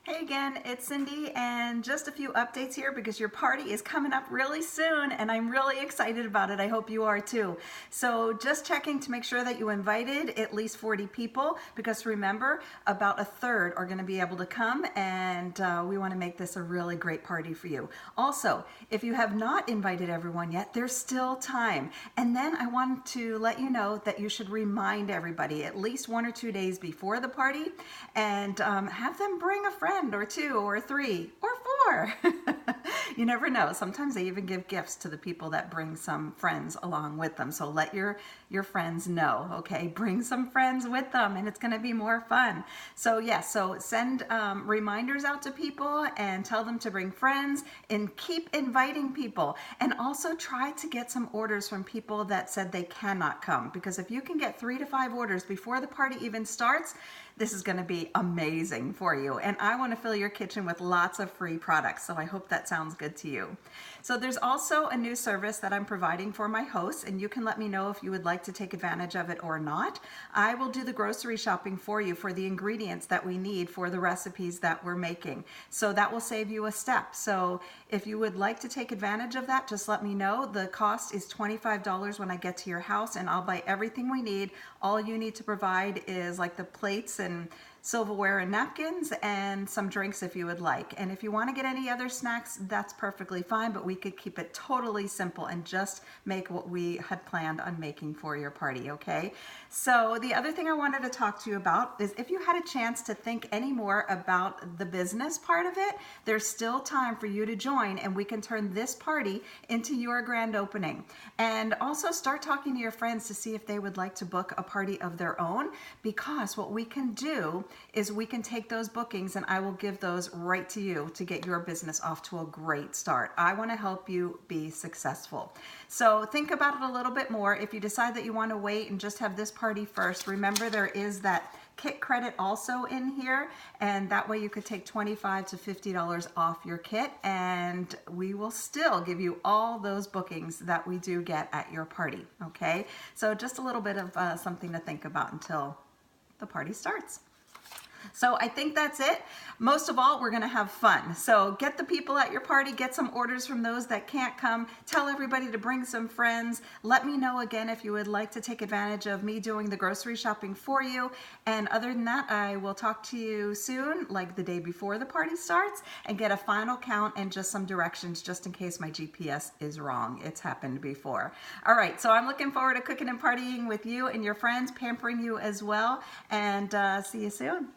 Hey again, it's Cindy, and just a few updates here because your party is coming up really soon and I'm really excited about it. I hope you are too. So just checking to make sure that you invited at least 40 people, because remember, about a third are going to be able to come, and we want to make this a really great party for you. Also, if you have not invited everyone yet, there's still time. And then I want to let you know that you should remind everybody at least 1 or 2 days before the party, and have them bring a friend or two or three or four. You never know. Sometimes they even give gifts to the people that bring some friends along with them. So let your friends know, okay? Bring some friends with them and it's going to be more fun. So yes, so send reminders out to people and tell them to bring friends and keep inviting people. And also try to get some orders from people that said they cannot come, because if you can get 3 to 5 orders before the party even starts, this is going to be amazing for you. And I want to fill your kitchen with lots of free products, so I hope that sounds good to you. So there's also a new service that I'm providing for my hosts, and you can let me know if you would like to take advantage of it or not. I will do the grocery shopping for you for the ingredients that we need for the recipes that we're making. So that will save you a step. So if you would like to take advantage of that, just let me know. The cost is $25 when I get to your house, and I'll buy everything we need. All you need to provide is like the plates and silverware and napkins and some drinks if you would like. And if you want to get any other snacks, that's perfectly fine, but we could keep it totally simple and just make what we had planned on making for your party, okay? So the other thing I wanted to talk to you about is, if you had a chance to think any more about the business part of it, there's still time for you to join, and we can turn this party into your grand opening. And also start talking to your friends to see if they would like to book a party of their own, because what we can do is we can take those bookings and I will give those right to you to get your business off to a great start. I want to help you be successful. So think about it a little bit more. If you decide that you want to wait and just have this party first, remember there is that kit credit also in here, and that way you could take $25 to $50 off your kit, and we will still give you all those bookings that we do get at your party, okay? So just a little bit of something to think about until the party starts. So I think that's it. Most of all, we're going to have fun. So get the people at your party, get some orders from those that can't come, tell everybody to bring some friends. Let me know again if you would like to take advantage of me doing the grocery shopping for you. And other than that, I will talk to you soon, like the day before the party starts, and get a final count and just some directions just in case my GPS is wrong. It's happened before. All right, so I'm looking forward to cooking and partying with you and your friends, pampering you as well, and see you soon.